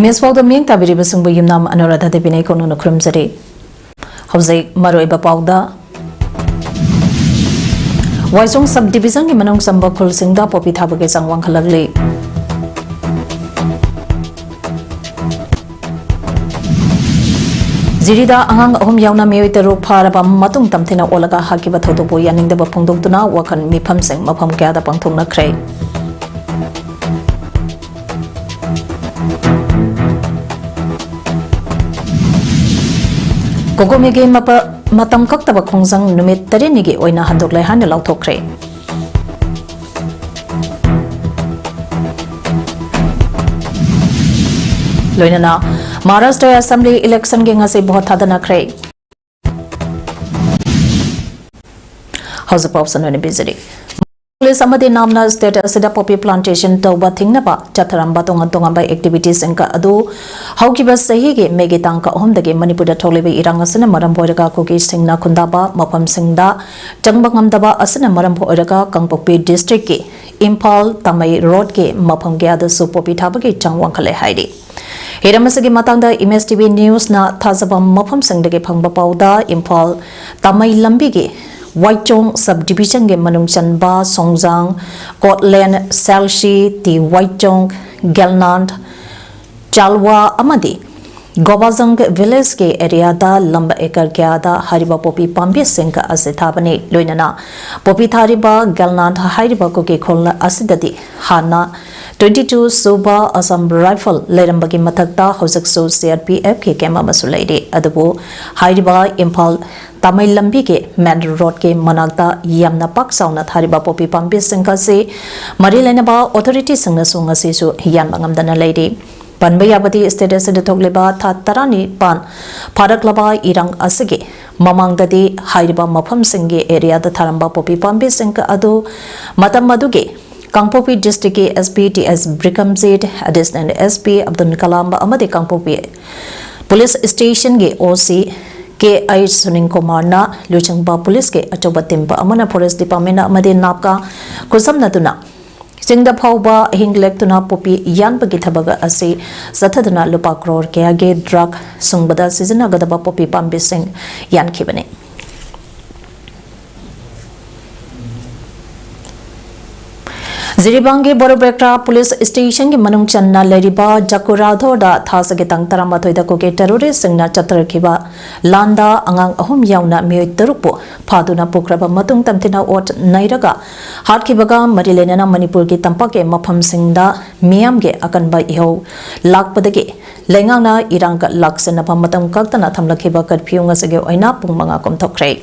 Imes PAODAM tabiri basungbu yumnam Anuradha Debine kono nukrum zari. Hauze maroi bapauda. Waisong subdivision ni manong sambakul singda popi thabage sangwang khalagli. Zirida angang ahum yauna miyoi teruk pharaba matung tamthina olaga hakiba thodobo yaningdaba phongdoktuna wakan mifam sing mafam kya da pangthong nakhrei. Kogomege matam kaktaba khongjang numit tarinigi oina handoklai han lauthokre. Loinana Maharashtra Assembly election ge ngase bahut thadana khre. House of Option ne bizari. Police amadi namna state asida poppy plantation tawba thingnaba chatharamba tonga by activities enka adu haukiba sahi ge mege tangka ohomdage Manipur da tholibe irang asana maram boiraga koki singna khundaba mapam singda changbangam daba asana maram boiraga Kangpokpi district ke Impal Tamai road ke mapam ge adu su poppy thabage changwang khale haidi. Hiramasagi matangda Image TV News na thazaba mapam singdage phangba pauda Impal Tamai lambi ge Waichong subdivision ge manung chanba Songjang Kotland Salshi ti Waichong Gelnand Chalwa amadi Gobazang village ke area da lamba ekar kya da hariba popi pambi singka ase thabani loinana popi thariba Gelnand hariba ko ke kholna asidadi hana 22 Suba Assam Rifle Lerambagi Matakta Hosakso CRPF ke kema masulaide adabu hariba Impal Tamai lambi ke main road ke manakta yamna pak sauna thariba popi pambi singka se marilena ba authority singna sunga se su yan bangam dana lady Panbayabati status de Togleba Tatarani Pan Padaklaba Irang Asage Mamang Dadi Hariba Mapam Singe area the Taramba Popi Pambi Sinka Adu Matamaduge Kangpokpi district SPTS Brikam Zed additional SP Abdul Kalamba Amadi Kangpokpi Police Station Ge OC K.I. Suning Komarna Luchangba Police Ke Achoba Timba Amana Forest Department Amadi Napka Kusam Natuna Singda Pauba Hinglek Tuna Popi Yan Bagitabaga Asi Satadana Lupa Crore Keage Drug Sungbada Seasona Gadaba Popi Pambi Sing Yan Kibane. Ziribangi Borobekra Police Station ki manung channa leriba Jakuradho da thasage tang tarambathoi da koke terrorist singna chatarkiba landa angang ahum yauna miyoi tarukpo phaduna pokraba matung tamthina ot nairaga hatkibaga marilena Manipur ki tampake mafam singda miyam ge akanba iho lakpadage lengangna irangka laksana pamatam kaktana thamlakhiba curfew ngasage oina pung manga komthokre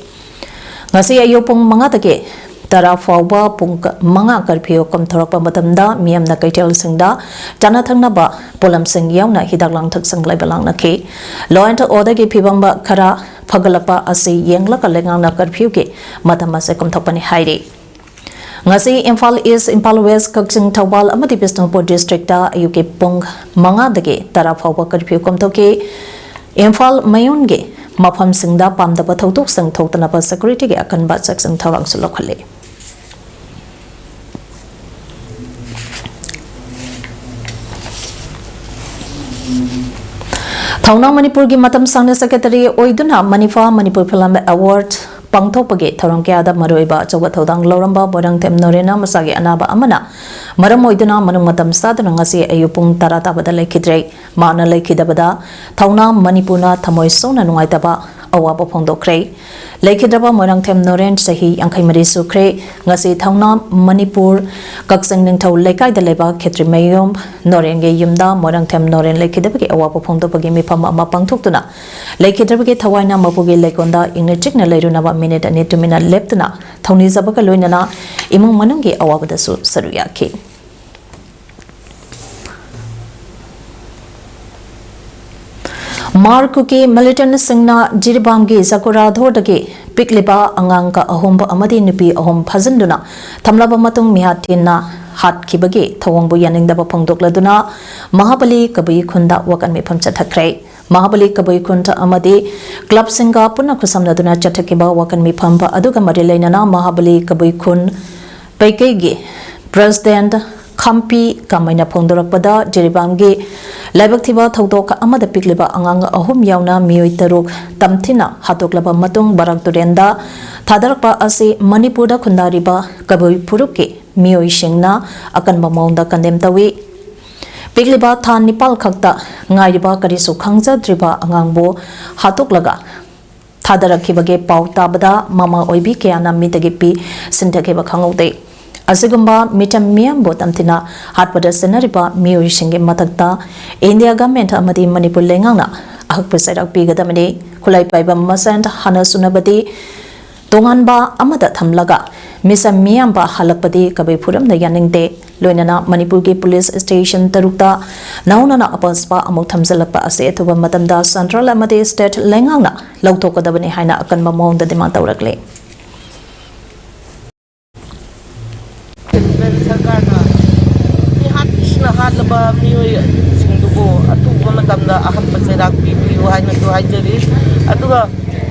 ngasi ayo pung manga take Tara Fauba Punk Manga Curfew Komthorapa Matamda Miam na Kaitel Singda Jana Thangnaba Polam Sing Yauna Hidaklang Thak Sang Laibalang na ke Law and Order ge Pibamba Kara Pagalapa Asi Yengla Kalengang na Curfew ke Matamase Komthopani Hairi Ngasi Imphal East Impal West Kaksing Tawal Amadi Bisnupur District da Ayuke Pung Manga dage Tara Fauba Curfew Komthoke Imphal Mayun ge Mafam Singda Pamdaba Thotuk Sang Thoktanapa Security ge Akanba Saksang Thawang Sulokhale Thauna Manipur gi matam sangna secretary oiduna Manipur Film Award pangthopage tharong kya da maroiba choba thodang loramba bodang tem norena masage anaba amana maram oiduna manung matam sadana ngasi ayupung tarata badalai khidrei mana lai khidabada Thauna Manipurna thamoi sona nungaitaba awaba phongdokre laikhidaba morang them noren sahi angkhai mari sukre ngasi Thauna Manipur kaksang ningthau laikai da leba khetri mayom noren ge yumda morang them noren laikhidaba ge awaba phongdopage mifam ama pangthoktuna laikhidaba ge thawaina mapuge laikonda ingchikna leiruna ba minute ani 2 minute leptuna thoni zabaka loinana imung manung ge awaba da su saruya ke Markuki militant singna Jiribangi Zakuradho dage Pikliba Angangka Ahomba Amadi Nupi Ahom Pazanduna Tamlaba Matung Mihatina Hat Kibagi Tawangbu Yaningdaba Pongdokladuna Mahabali Kabi Kunda Wakan Mipam Chatakre Mahabali Kabi Kunda Amadi Club Singa Puna Kusamnaduna Chatakiba Wakan Mipamba Aduga Marilainana Mahabali Kabi Kun Paikegi President Kampi Kamaina Pongdorakpada Jiribangi laibak thiba thodok amada pikleba angang ahum yauna mioi taruk tamthina hatoklaba matung barak turenda thadarakpa ase Manipur da khundariba kabui phuruke mioi singna akan mamonda kandem tawi pikleba tha nipal khakta ngairiba karisu khangjadriba angangbo hatoklaga thadarakibage pau tabada mama oibi kayana mitagi pi sindakeba khangaude Asigumba mitam miyam botam tina hatpada senariba mioi shinge matakta India government amadi Manipur lengangna ahak pesairak pigadamani kulai paiba masand hana sunabadi tonganba amada thamlaga misam miyam ba halakpadi kabai phuram na yaningte loinana Manipur ki police station tarukta naunana apaspa amuk thamjalakpa ase athuba matamda central amadi state lengangna lawthokadabani haina akan mamong da demand tawrakle Laba mioi singdugo atuba matamda aham paserak pipiu haina tu hajari aduga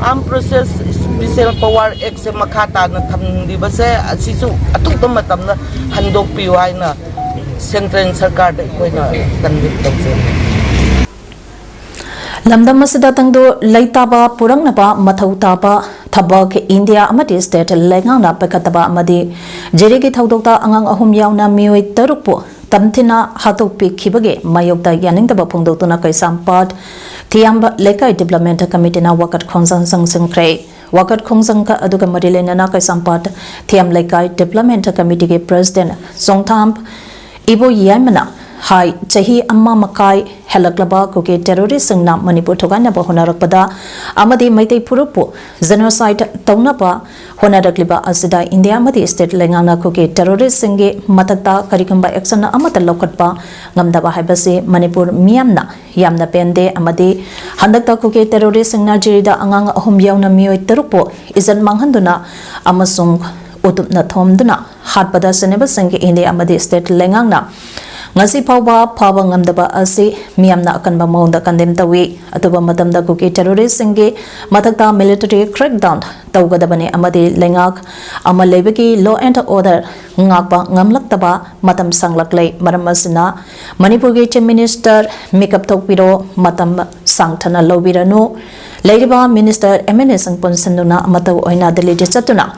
arm process special power act se makhata na thamdi base asisu atuba matamda handok piu haina central sarkar da koina tandik tawse lamdam asida tangdo laitaba purangnaba mathautaba thabak India amadi state lengang na pakataba amadi jerigi thaudokta angang ahum yauna mioi tarukpo tamthina hatok pi khibage mayokta yaningdaba phongdotuna kaisampat thiamba lekai development committee na wakat khongjang sangkrai wakat khongjang ka aduga marilena na kaisampat thiam lekai development committee ke president songtham ibo yamana hai chahi amma makai helaklaba kuke terrorist singna Manipur thogana ba honarakpada amadi maitai phurupu genocide taunaba honarakliba asida India amadi state lengana kuke terrorist singe matakta karikamba action amata lokatpa ngamdaba haibase Manipur miyamna yamna pende amadi handakta kuke terrorist singna jirida angang ahum yauna mioi tarupo izan manghanduna amasung utupna thomduna hatpada seneba singe India amadi state lengana ngasi phawba phaba ngamdaba ase miyamna akanba maunda kandem tawi atuba matamda kuki terrorist singe matakta military crackdown tawgadabane amadi lengak amalebeki law and order ngakba ngamlaktaba matam sanglaklei maramasina Manipur ge chief minister makeup thokpiro matam sangthana lobiranu leiriba minister MNA sangpon sanduna mataw oina deli chatuna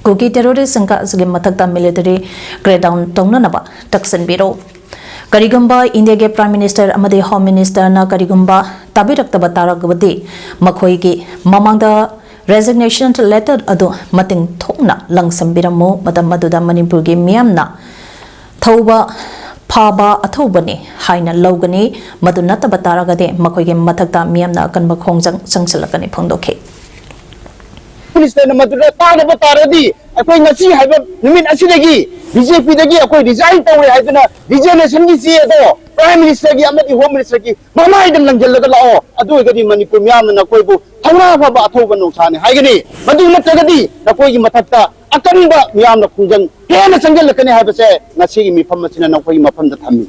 kuki terrorist sangka asge matakta military crackdown tongnanaba taksan biro Karigumba India ke Prime Minister amadi Home Minister na Karigumba tabirakta taragabadi makhoi gi mamangda resignation letter adu mating thokna langsambiramu madam maduda Manipur gi miyamna thauba phaba athobani haina logani maduna tabataragade makhoi gi mathakta miyamna akanba khongjang sangsalakani phongdokhe Police na madura tana bataradi akoi ngasi haiba numin asidagi BJP dagi akoi resign tawe haibana resignation gi si ado Prime Minister gi amadi Home Minister gi mama idam langjalaga lao adu gadi Manipur miyam na koi bu thawna phaba athoba nongthane haigani madu natagadi na koi gi mathakta akanba miyam na khungjang hena sangalakani haibase ngasi gi mifam masina na koi mafam da thammi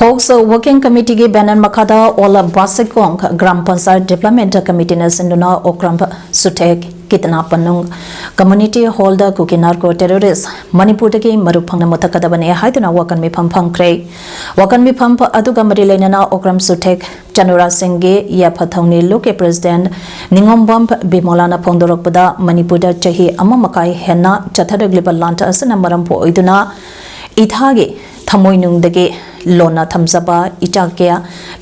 Folks working committee ge banan makada ola basikong gram panchayat development committee na sinduna okram sutek kitna panung community holder kukinar ko terrorist Manipur ke maru phangna matakada bane haiduna wakan mi phang krai wakan mi pham aduga mari leinana okram sutek chanura singge ya phathongni loke president ningombam bimolana phongdorokpada Manipur da chahi amma makai henna chathadagliba lanta asana maram po oiduna ithage thamoinungdage lona thamzaba ichakya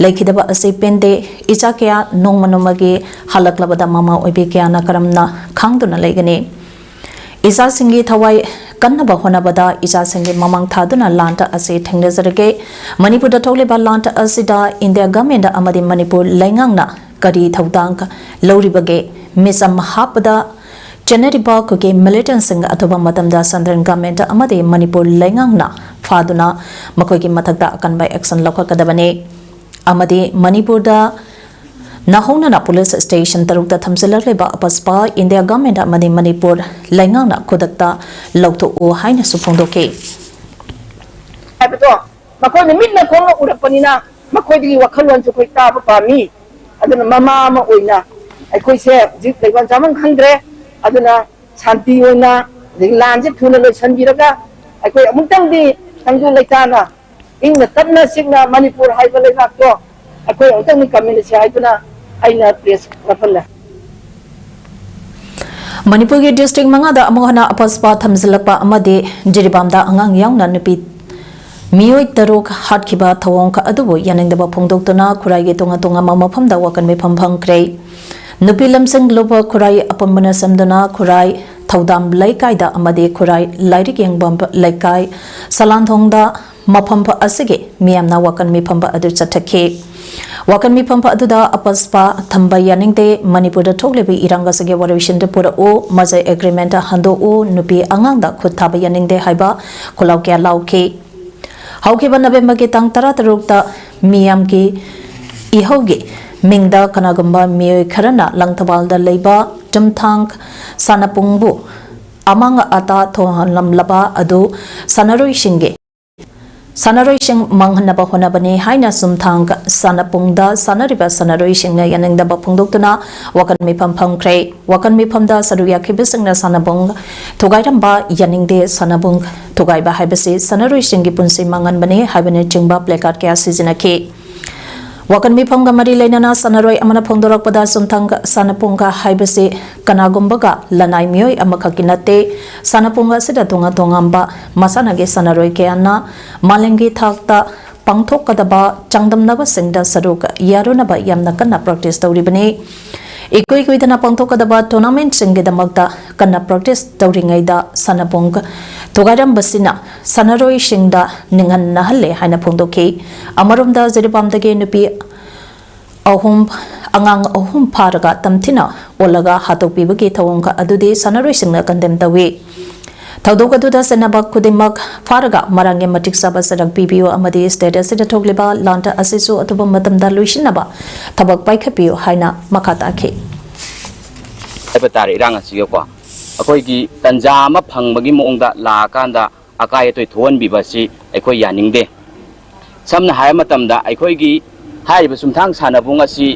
laikhidaba ase pende ichakya nongmanomage halaklabada mama oibekya na karamna khangduna laigani isa singi thawai kannaba honabada isa singi mamang thaduna lanta ase thengnezarage Manipur da thogleba lanta asida India government amadi Manipur laingangna kari thaudang loribage misam hapada Janariba kuke militant sing athoba matamda Southern government amadi Manipur laingangna faduna makoi ki mathakta akan by action lokakadabane amadi Manipur da nahona na police station tarukta thamsilar leba apaspa India government amadi Manipur laingangna kodakta lokto o haina supongdoke habeto makoi ni minna khonga urapanina makoi di wakhalwan su koi ta pa mi aduna mama ma oina ai koi se jik lewan jamang khangre aduna shanti oina ring lan je thuna lo sanbiraga ai koi amutang di tangju leitana ꯏꯪꯅ ꯇꯞꯅ ꯁꯤꯡꯅ ꯃꯅꯤꯄꯨꯔ ꯍꯥꯏꯕ ꯂꯩꯉꯥꯛꯇꯣ ꯑꯩꯈꯣꯏ ꯑꯃꯨꯛꯇꯪ ꯀꯝꯃꯤꯟꯅꯁꯤ ꯍꯥꯏꯗꯨꯅ ꯑꯩꯅ press ꯋꯥꯐꯜꯂꯦ Manipur ki district mangada amohana apaspa thamzilakpa amade jiribamda angang yaungna nupi miyoi taruk hatkiba thawong ka adubu yaningdaba phongdoktuna khurai ge tonga tonga mamaphamda wakan me phamphang krei nupi lamsing loba khurai apamana samduna khurai thaudam laikai da amade khurai lairik yangbam laikai salanthongda maphampa asige miyamna wakan me phamba adu chathakhe wakan mi phampa aduda apaspa thamba yaningte Manipur da thoklebe iranga sage warishin de pura o mazai agreement hando o nupi angang da khut thaba yaningde haiba khulaw kya lauke hauke banabe mage tang tara tarukta miyam ki ihoge mingda kanagamba miyoi kharana langthabal da leiba jamthang sanapungbu amanga ata thohan lamlaba adu sanaroi shinge Sanaroi sing manghanaba honabani haina sumthang sanapungda sanariba sanaroi singna yaningdaba phungdoktuna wakan mi phampham khrei wakan mi phamda saruya khibisingna sanabung thogairamba yaningde sanabung thogaiba haibase sanaroi singi punsi mangan bani haibane chingba placard kya sizinakhe wakan mi phamga mari leinana sanaroi amana phongdorakpada sumthang sanapunga haibase kanagumbaga lanai mioi amakhakinate sanapunga sida tonga tongamba masanage sanaroi keana malengi thakta pangthokadaba changdamnaba singda saruka yarunaba yamna kanna practice tawribani ikoi koidana pangthokadaba tournament singgedamakta kanna practice tawringaida sanapung togaram basina sanaroi singda ningan nahalle haina phongdokhi amarumda jeribamdage nupi ahum angang ahum pharaga tamthina olaga hatokpibagi thawongka adudi sanaroi singna kandem tawi thawdokaduda senaba kudimak pharaga marange matik saba sarak pbo amadi status sida thogleba lanta asisu atuba matamda luisinaba thabak paikhapiyo haina makata khe batare irang asiga ko akoi gi tanja ma phangbagi moongda la kanda akai toi thon bibasi akoi yaningde samna hay matamda akoi gi haiba sumthang sanabung asi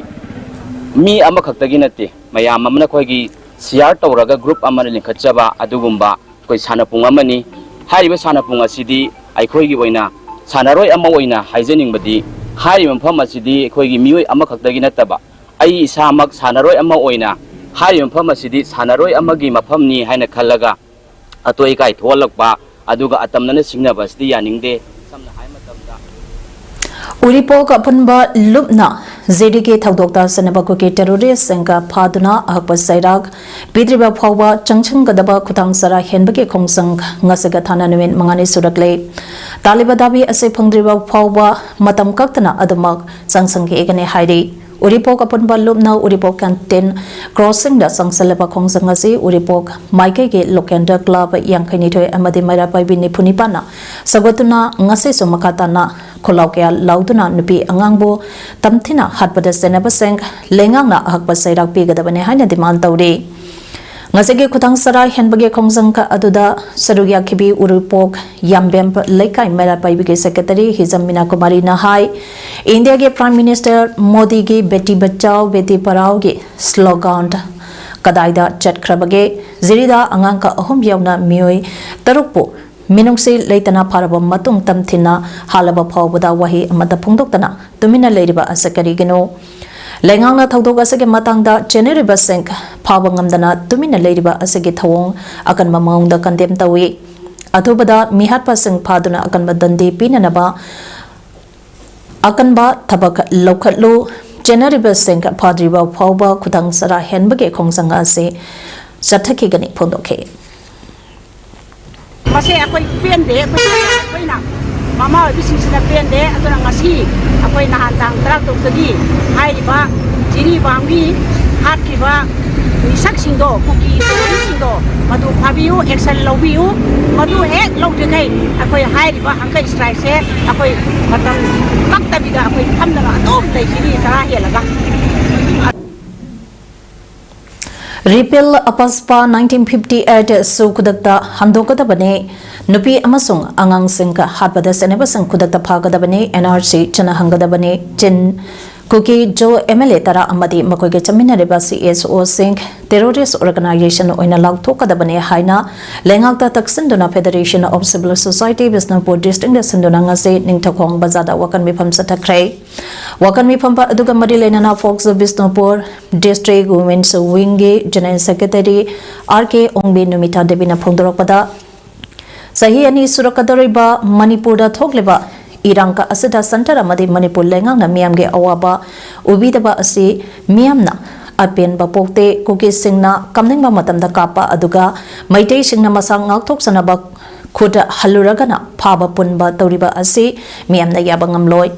mi ama khaktagi nate mayam amna khoi gi share tawraga group amana linkhatchaba adugumba koi sanapung amani haiba sanapung asidi akoi gi oina sanaroi ama oina haijeningbadi haiba mpham asidi akoi gi mioi ama khaktagi nataba ai isamak sanaroi ama oina haiba mpham asidi sanaroi amagi mafamni haina khallaga atoi kai tholakpa aduga atamnana singnaba asidi yaningde samna hai matamda Uripok apunba lupna ZDK thawdokta sanabako ke terrorist sengka phaduna ahpa sairak bidriba phawba changchang gadaba khutang sara henbake khongsang ngasaga thana numen mangani surakle taliba dabi ase phangdriba phawba matam kaktana adamak changsang ke egane hairi Uripok apunba lupna Uripok canteen crossing da sangsalaba khongsang ase Uripok maike ke lokenda club yangkhaini thoi amadi maira paibini phunipana sagotuna ngase sumakatana kholaukya lauduna nupi angangbo tamthina hatpada senaba seng lengangna ahakpa sairak pigadabane haina demand tawri ngasege khutang sara henbage khongsangka aduda sarugya khibi Uripok yambem laikai mera paibige secretary hizamina kumari na hai India ge prime minister Modi ge beti bachao beti parao ge slogan kadaida chatkrabage zirida angangka ahum yauna mioi tarukpo Minungsi leitana paraba matung tamthina halaba phawbada wahi amada phungdoktana tumina leiriba asakari gino lengangna thawdok asage matangda generiba seng phawangamdana tumina leiriba asage thawong akan mamangda kandem tawi athubada mihatpa seng phaduna akan badandi pinanaba akan ba thabak lokhatlu generiba seng phadriba phawba khutang sara henbage khongsanga ase sathaki gani phondokhe Masih aku pendek, aku nak mama bising sudah pendek, atau nak ngasih aku nak hantar traktor tadi, hai ba, jadi banggi, hat kiba, isak singdo, kuki singdo, madu pabiu, excel lobiu, madu lau dekai, aku hai ba, angkai strike se, aku macam kak tapi dah aku hamdana, tom dari sini sarah ya lah. Repeal apaspa 1958 sukudakta handokadabane nupi amasung angang singka hatbada seneba sang kudakta phagadabane NRC chana hangadabane chin kuki jo MLA tara amadi makoi ge chamina reba CSO sing terrorist organization oina lautokadabane haina lengakta taksinduna Federation of Civil Society Bisnupur District sinduna ngase ningthakong bazada wakan mifam satakrai wakan mifam pa aduga mari lenana Fox Bisnupur District Women's Wing General Secretary RK Ongbi Numita Devina Phongdoropada sahi ani surakadoriba Manipur da thokleba Iranka asida santar amadi Manipur lengang na miyam ge awaba ubidaba asi miyamna apen bapokte kuki singna kamningba matamda kapa aduga maitei singna masang ngakthok sanaba khuda haluragana phaba punba tawriba asi miyamna yabangam loi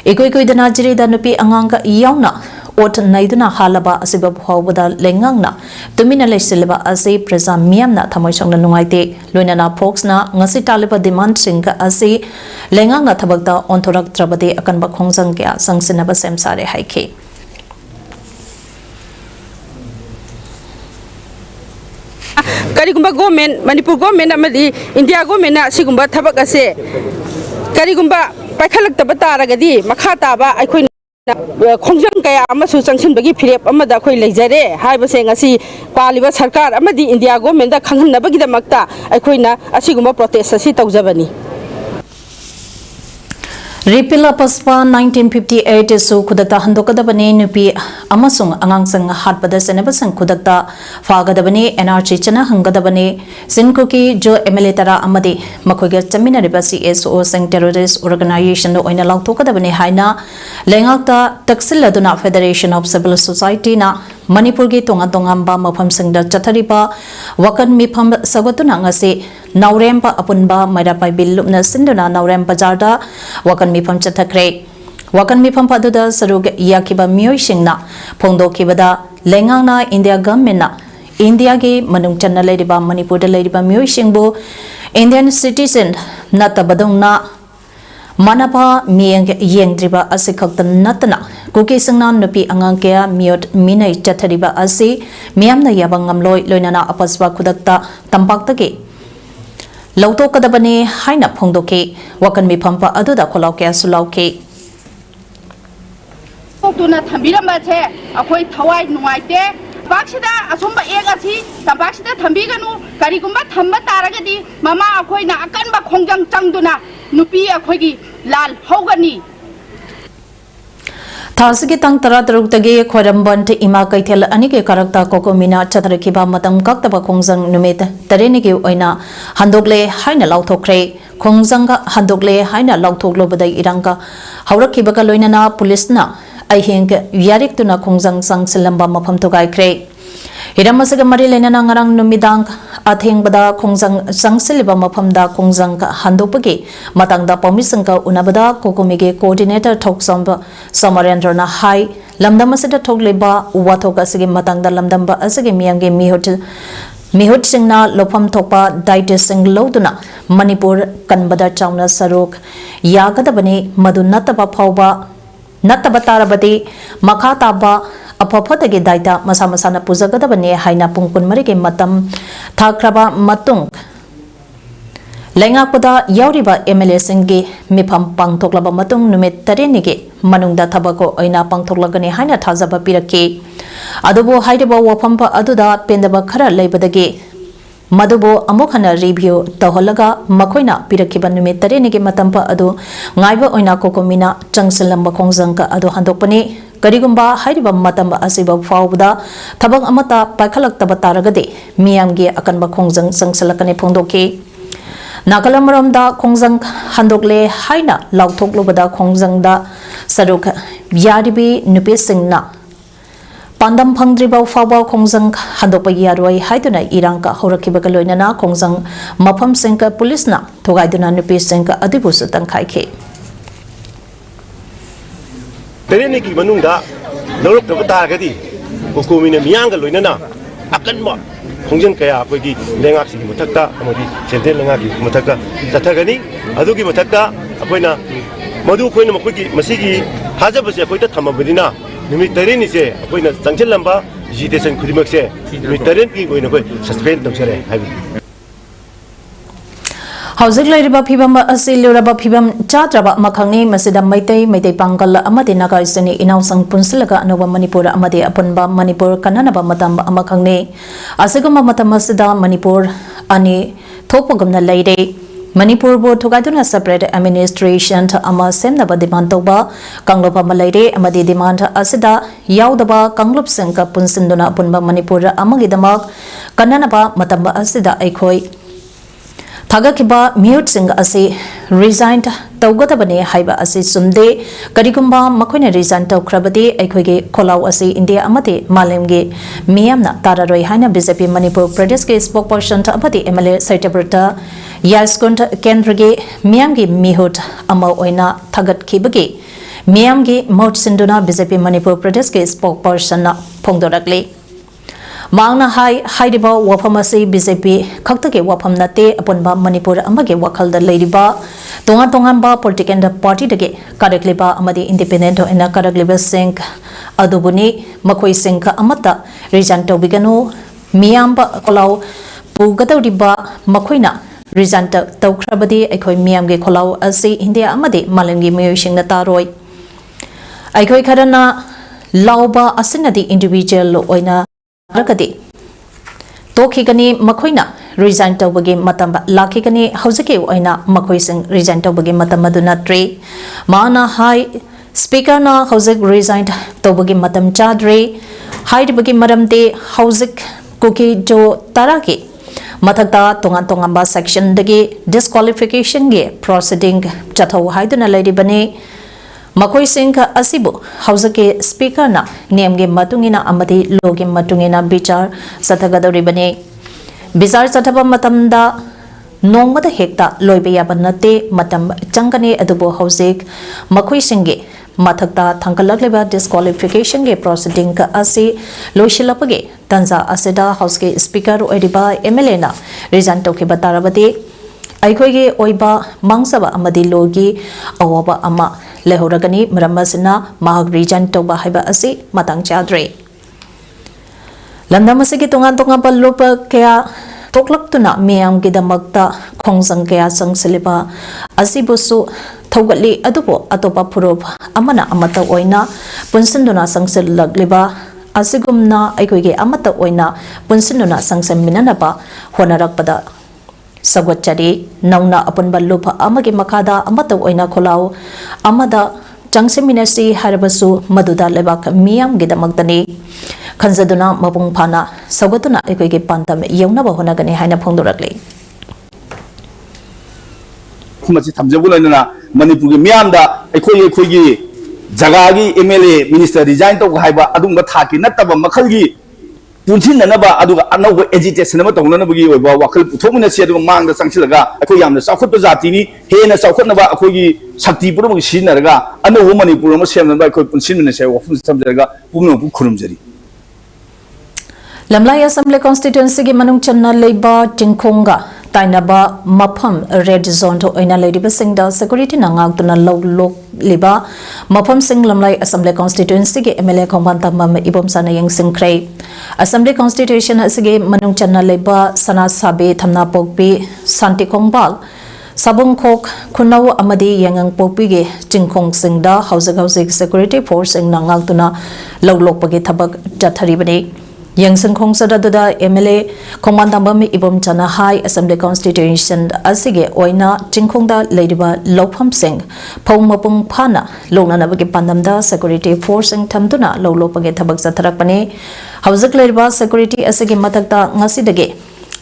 ikoi dana jirida nupi anganga yauna ot naiduna halaba asiba phawbada lengangna tumina lesilba asi preza miyamna thamoisongna nungaite loinana Fox na ngasi taliba demand singka asi lengangna thabakta onthorak trabade akanba khongjang kya sangsinaba semsare haike Karigumba government Manipur government amadi India government na sigumba thabak ase karigumba paikhalakta taragadi makha taba aikoi khongjang kaya amasu changsinbagi phirep amada khoi leijare haibase ngasi paliba sarkar amadi India government da khanghanabagi damakta aikoina asigumba protest asi tawjabani Repeal Paspa 1958 su kudakta handokadabane nupi amasung angangsang hatpada senabasang kudakta fagadabane NRC chana hangadabane sinkuki jo MLA tara amadi makoiga chamina ribasi SO sang terrorist organization no oina lautokadabane haina lengakta taksilladuna Federation of Civil Society na Manipur gi tonga mafam singda chathariba wakan mifam sagatuna ngase naurempa apunba mairapai billupna sinduna naurem bajarda wakan mifam chathakre wakan mifam paduda sarug yakiba miyoi singna phongdokibada lengangna India government na India gi manung channa leiriba Manipur da leiriba miyoi singbu Indian citizen natabadungna manapa miyang yengdriba asikakta natana kuki singna nupi angang kaya miyot minai chathariba asi miyamna yabangam loinana apaswa kudakta tampakta lauto kadabane haina phongdoke wakan mifampa aduda kholau kya sulauke tuna thambiramba che akhoi thawai nuaite baksida asumba egasi tabaksida thambiganu karigumba thamba taragadi mama akhoi na akanba khongjang changduna nupi akhoi gi lal hogani Thasigi tang tara taruktage khoirambant ima kaithel anike karakta kokomina chatharakiba matam kaktaba khongjang numit tarenigi oina handokle haina lauthokre khongjanga handokle haina lauthoklo iranga haurakibaga loinana pulisna aiheng yarik-tuna khongjang sangsilamba mafam thogaikre Hiramasaga mari lenana ngarang numidang athengbada khongjang sangsilba mafamda khongjang handopagi matangda permission unabada kokomige coordinator thoksamba Samarendra na hai lamdam asida thogleba wathok asigi matangda lamdamba asigi miyamge mihut singna lopam thokpa daite sing loduna Manipur kanbada chauna saruk yagadabani madunataba phawba nataba tarabati makha taba apaphatagi daita masa masana pujagadabane haina pungkun marige matam thakraba matung lengakpada yauriba MLA singgi mifam pangthoklaba matung numit tarenige manungda thabako oina pangthoklagani haina thajaba piraki adubo haidaba wafampa aduda pendaba khara leibadagi madubo amokhana review taholaga makoina pirakiba numit tarenige matampa adu ngaiba oina kokomina changsilamba khongjangka adu handokpani karigumba hairiba matam asiba fawda thabang amata paikhalakta taragade miyamgi akanba khongjang sangsalakani phongdoki nagalamramda khongjang handokle haina lauthoklobada khongjangda saruk yaribi nupi singna pandam phangdriba fawba khongjang handokpa yaroi haiduna irangka horakibaga loinana khongjang mafam singka pulisna thogaiduna nupi singka adibusu tangkhaike Terene ki manungda lorok to batagadi hukumina miyanga loinana akanma khongjang kaya akogi lengak sigi muthakta amadi sentral lengak gi muthakta chathagani adugi muthakta akoina madu khoina makogi masigi thajabase akoita thamabadina numit tereni se akoina changchel lamba visitation khudimak se numit teren ki koina koi suspend tawsare habi Hauzik lairiba phibam asi luraba phibam chatraba makhangni masida maitai pangkal amadi naga isani inausang punsilaga anova Manipur amadi apunba Manipur kananaba matam amakhangni asiguma matam asida Manipur ani thopagumna laire Manipur bo thugaiduna separate administration ama semnaba demand toba kanglopa malaire amadi demand asida yaudaba kanglop sengka punsinduna apunba Manipur amagidamak kananaba matam asida aikhoi Thagakiba mute sing asi resigned taugatabane haiba asi sumde karigumba makoina resign taukrabadi aikhoige kholau asi India amate malemge miyamna tararoi haina BJP Manipur Pradesh ke spokesperson amate MLA Saitabrata Yaskund Kendrage miyamge mihut ama oina thagat khibage miyamge mot sinduna BJP Manipur Pradesh ke spokesperson na phongdorakle Mangna haidiba wafamasi BJP kaktake wafam nate apunba Manipur amage wakalda leiriba tongan ba political party dage karakliba amadi independent ena karakliba sing adubuni makoi singka amata resign tobiganu miyamba kolau pugatawdiba makoina resign tawkrabadi aikoi miyamge kolau asi India amadi malengi miyosing na taroi aikoi kharana lauba asinadi individual oina Rakadi Tokigani Makoina resign tobagi matamba Lakigani Hausake oina Makoising resign tobagi matamaduna tre Mana high speaker na Hausik resigned tobagi matam chadre Hide bagi maramde Hausik Kuki Jo Taraki Matata tongan section dagi disqualification ge proceeding Chato Haiduna Lady Bane Makoi Singha Asibu, Hausake Speaker na, Niamge Matungina Amati, Logi Matungina Bichar, Satagadoribane. Bizar Sataba Matamda, Nongmata Hekta, Loibeyabanate, Matam Changane Adubo Hausik, Makoi Singe, Matakta, Tankalagleba disqualification ge proceeding ka Asi, Loishilapage, Tanza Aseda, Hauske Speaker Ediba, Emelena, Rizantoki Batarabati, Aikoge Oiba, Mangsaba Amadi Logi, Awaba Ama. Lehoragani Maramasina Mahag Region Toba Haiba Asi Matang Chadre Landamasiki Tungan Palupa Kaya Toklak Tuna Miam Gidamakta Kongsang Kaya Sang Silipa Asibusu Togali Adupo Atopa Purup Amana Amata Oina Punsinduna Sang Silagliba Asigumna Aikoge Amata Oina Punsinduna Sang Seminanaba Honarakpada Sagwachari Nauna upon Balupa Amagi Makada Amata Oina Kolau Amada Jangseminasi Harabasu Maduda Lebak Miam Gidamagdani Kanzaduna Mabung Pana Sagatuna Equigi Pantam Yonaba Honagani Hina Pondurakli Kumasi Tamjabulana Manipur Mianda Equigi Jagagi MLA Minister Design to Haiba Adunga Taki Nataba Makalgi Punsinanaba Aduga Anoga agitation of Tonanabi Wakal Tomina said among the Sanksilaga, Akoyam, the South Zatini, Hena Southernaba, Akogi, Sakti Puru Sinaga, and the woman in Purama Sam by Punsin and say of Samjaga, Puno Kurumjari. Lamlai Assembly Constituency Manung Channa Leba Tinkonga Tainaba Mapam Red Zone to Oina Lady Basingda Security Nangak to Lok Liba Mapam Sing Lamlai Assembly Constituency MLA Kombanta Mam Ibom Sana Yang Sing Kray Assembly Constitution Asige Manung Channa Leba Sana Sabi Tamna Pokpi Santi Kongbal Sabung Kok Kunau Amadi Yangang Pokpige Jingkong Singda Housing Security Force Sing Nangak to Lok Pagi Tabak Jataribani Yang Sengkong Sadada MLA Komandambami Ibom Chana High Assembly Constitution Asige Oina Jingkongda Ladyba Lopam Singh Pong Mapung Pana Lona Nabagi Pandamda Security Force and Tamduna Lopage Tabak Satarakpane Housing Ladyba Security Asige Matakta Ngasidage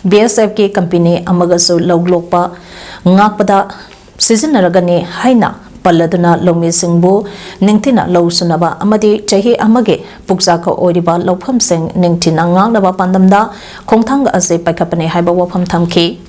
BSF K Company Amagasu Loglopa Ngakpada Season Naragani Haina Paladuna Lomi Singbu, Ningtina Low Sunaba, Amadi, Chahi Amage, Puksaka Oriba, Lopam Sing, Ningtina Naba Pandamda, Kongtang as a Pakapane Haiba Wapam Tamki.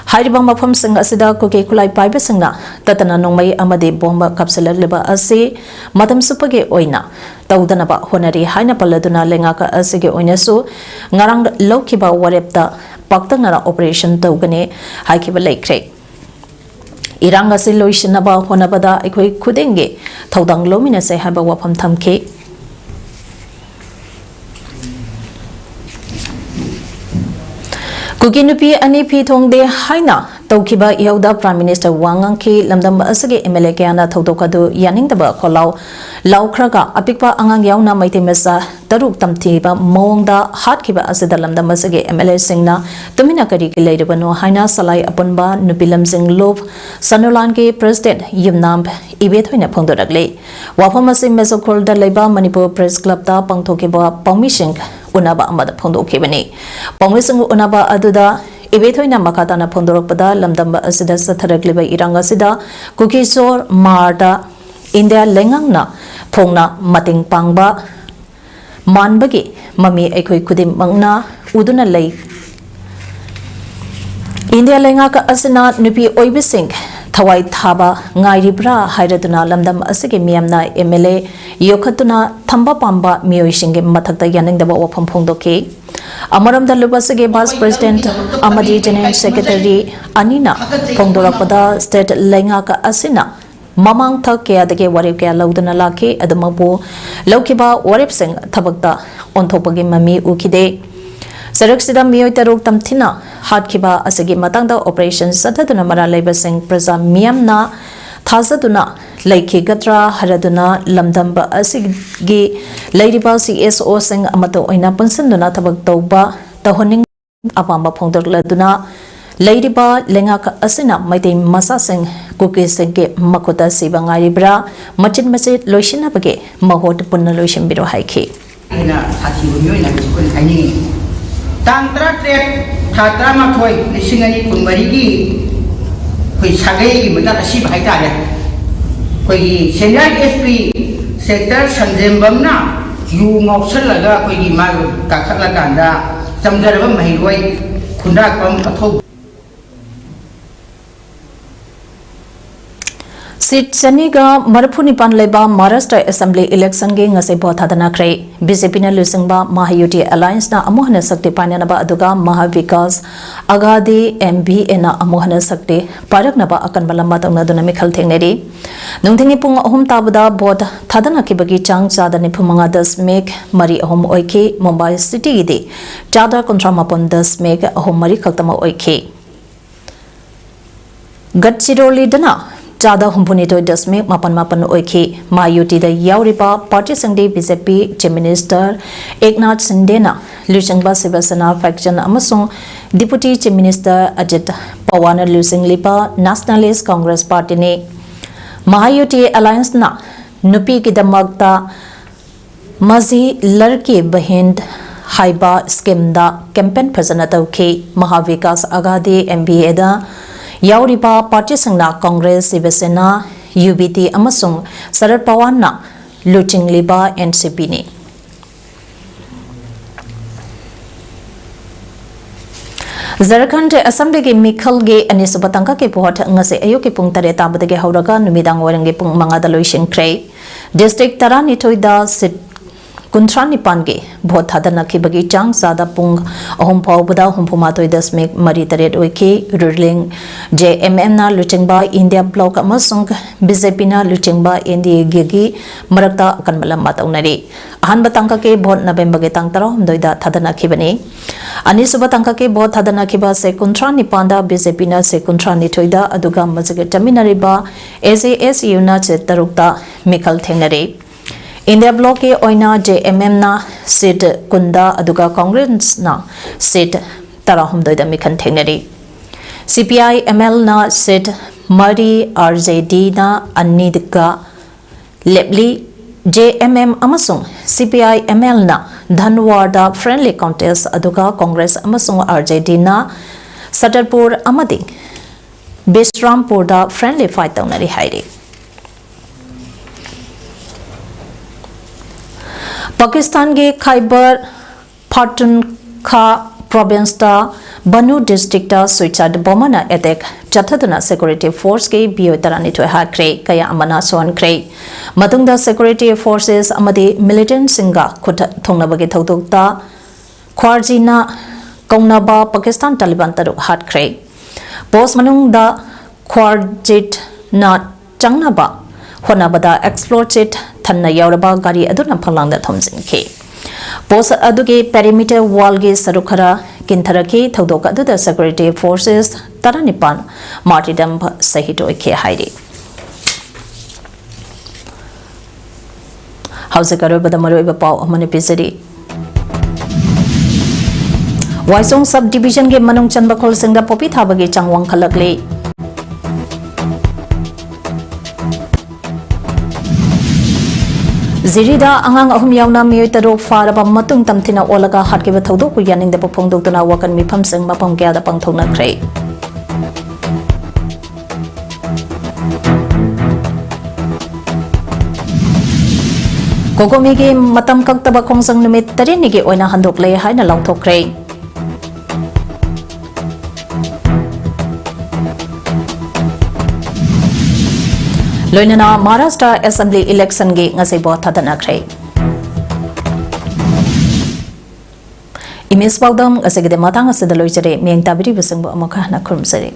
Haidibama Pam Sing Asida Kuke Kulai Pibasina, Tatana Nomai Amadi Bomba Capsula Liba Asi, Madam Supage Oina, Taudanaba, Honari, Haina Paladuna Lengaka Asige Oinasu, Narang Lokiba Warepta, Paktangara Operation Togane, Haikiba Lake Craig. Iranga Siloishan about Honabada, Equi Kudenge, Taudang Lomina say Haba Wapam Tamke. Kukinupi ani pitong de haina तौखिबा इहौदा prime minister वांगंखी लमदम असगे MLA क्याना थौदोकदु यानिंगदबा खोलाव लाउखरगा अपिकपा अंगांग याउना मैते मेसा तरुक तमथिबा मोंगदा हाटखिबा असदा लमदम असगे एमएलए सिंगना तुमिना करी के लेरबनो हाइना सलाई अपुनबा नुपिलम सिंग लोब सनुलान के प्रेसिडेंट युमनाम इबेत होइना फोंदोरगले वाफम असे मेसोखोलदा लेबा मणिपुर प्रेस क्लब ता पंगथोकेबा पौमिसिंग उनाबा अमद फोंदोखेबने पौमिसिंग उनाबा अदुदा इबेथोइना मखाताना फोंदोरकपदा लमदम असिदा सथरगलिबा इरांग असिदा कुकीसोर मारदा इंडिया लेंगांगना फोंगना मतिंग पांगबा मानबगे ममी एखोई खुदिम मंगना उदुना लई इंडिया लेंगा का असना नुपी ओइबिसिंग थवाई थाबा ngairibra hairaduna lamdam asige miyamna MLA yokhatuna thamba pamba miyoishinge mathakta yaningdaba wafam phongdoke amaramda lubasige vice president amadi general secretary anina phongdorakpada state lenga ka asina mamang thak kya dage warip kya lauduna lakhe adamabu laukiba warip sing thabakta onthopagi mami ukide Saruksida miyoi taruk tamthina hatkhiba asigi matangda operation sathaduna mara leba sing praza miyamna thazaduna laikhi gatra haraduna lamdamba asigi lairiba CSO sing amato oina pansanduna thabak tawba tahoning apamba phongdorladuna lairiba lenga ka asina maitei masa sing kuki singge makuta sibangaribra machin machin loishina bage mahot punna loishin biro haikhi ina athi miyoi na kun ani Tantra trek thatra mathoi lisingani kunmarigi koi sagai gi mata asi bhai ta ya koi senior SP sector sanjembamna yu ngoksal laga koi gi ma ka khatla kanda jamjaraba mahiwai khunda kam athau Sit Saniga Marapuni Panleba Maharashtra Assembly election ge ngase bothadana krai BJP na lusingba Mahayuti Alliance na amohana sakti panyanaba aduga Mahavikas Agadi MBA na amohana sakti paraknaba akanbala matangna duna mikhal thengneri nungthingi pung ahum tabada bot thadana ki bagi chang chada ni phumanga 10 mek mari ahum oike Mumbai city gi de chada kontra mapon 10 mek ahum mari khaktama oike Gadchiroli dana Chada Humpunito Dasmik Mapan Mapan Oiki, Mayuti the Yauripa, Party Sangde BJP, Chief Minister, Eknath Sindena, Luchangba Sivasana Faction Amasung, Deputy Chief Minister Ajit Pawana Lusing Lipa, Nationalist Congress Party ne, Mahayuti Alliance na, Nupi Kidamagta, Mazi Larki Bahind, Haiba Skim da, Campaign President Oki, Mahavikas Agadi MBA da, Yauripa Party Sangna Congress Sivasena UBT Amasung Sarad Pawana Luching Liba NCP ni Jharkhand Assembly ge Mikhal ge Anisabatangka ke pohot ngase ayo ke pung tare tabadage hauraga numidang warange pung manga daloishin krei District Tarani Toida sit Kuntrani Pange Bot Hadana Kibagi Chang Sada Pung Ahum Paubuda Humpumato Dasmik Maritaret Oiki Ruling JMM na Luchingba India Block Amasung Bizepina Luchingba India Gigi Marakta Kanmala Mataunari Ahan Batangka ke Bot November Getang Taro Doida Thadana Kibani Anisubatangka ke Bot Hadana Kiba Se Kuntrani Panda Bizepina Se Kuntrani Toida Aduga Mazagaminariba SAS Yuna Chetarukta Mikal Thengnari India Block ke oina JMM na seat kunda aduga Congress na seat tarahum doida mikhan thengnari CPI ML na seat Mari RJD na anidka lepli JMM amasung CPI ML na Dhanwada friendly contest aduga Congress amasung RJD na Satarpur amadi Bisrampur da friendly fight taunari hairi Pakistan के Khyber Pakhtunkhwa province ta Banu district ta suicide bomb na attack chathaduna security force ke bio tarani thoi ha kre kaya amana son kre matungda security forces amadi militant singa khut thongna bage thodok ta khwarjina kaunaba Pakistan Taliban taruk hat kre post manungda khwarjit na changnaba honabada exploded thanna yauraba gari aduna phalangda thomjinki post aduge perimeter wall ge sarukhara kintaraki thodok aduda security forces taranipan martyrdom sahito ke hairi hausa karobada maroi pau amane pisari Waisong subdivision ke manung chanba khol singda popi thabagi changwang khalakle Zirida angang ahum yauna miyoi tarok faraba matung tamthina olaga hatkiba thodok ku yaning da phongdok tuna wakan mifam sing mapam kya da pangthona khrei Kokomi ke matam kaktaba khongsang numit tarini ke oina handok le haina lawthok khrei Loinana Maharashtra Assembly election ge ngasai bo thadana khrei Imes PAODAM asegede matang aseda loijare meng tabiri besang bo amakha na khurumsare